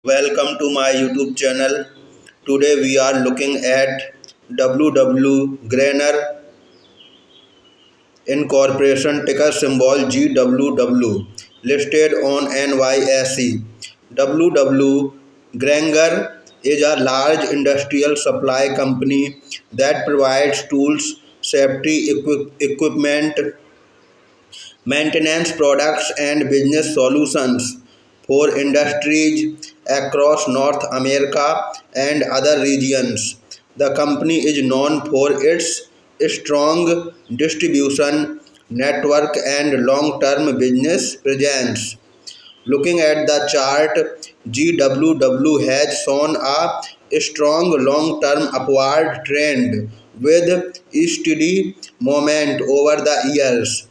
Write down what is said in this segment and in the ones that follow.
Welcome to my YouTube channel. Today we are looking at GWW Grainger Incorporation ticker symbol GWW listed on NYSE. WW Grainger is a large industrial supply company that provides tools, safety equipment, maintenance products and business solutions for industries across North America and other regions. The company is known for its strong distribution network and long-term business presence. Looking at the chart, GWW has shown a strong long-term upward trend with steady movement over the years.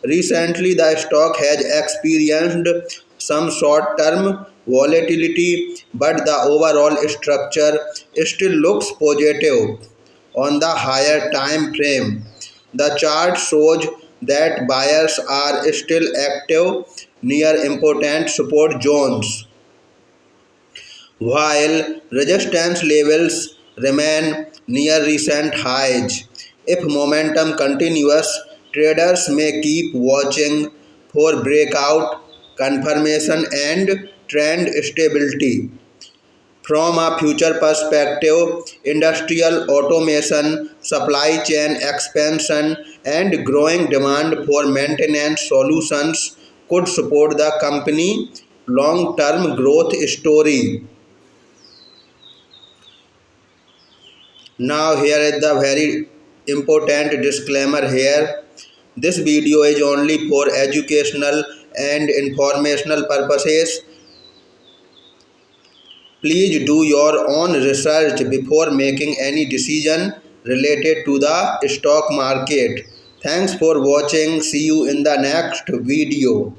Recently, the stock has experienced some short-term volatility, but the overall structure still looks positive on the higher time frame. The chart shows that buyers are still active near important support zones, while resistance levels remain near recent highs. If momentum continues, traders may keep watching for breakout confirmation and trend stability. From a future perspective, industrial automation, supply chain expansion, and growing demand for maintenance solutions could support the company long-term growth story. Now here is the very important disclaimer here. This video is only for educational and informational purposes. Please do your own research before making any decision related to the stock market. Thanks for watching. See you in the next video.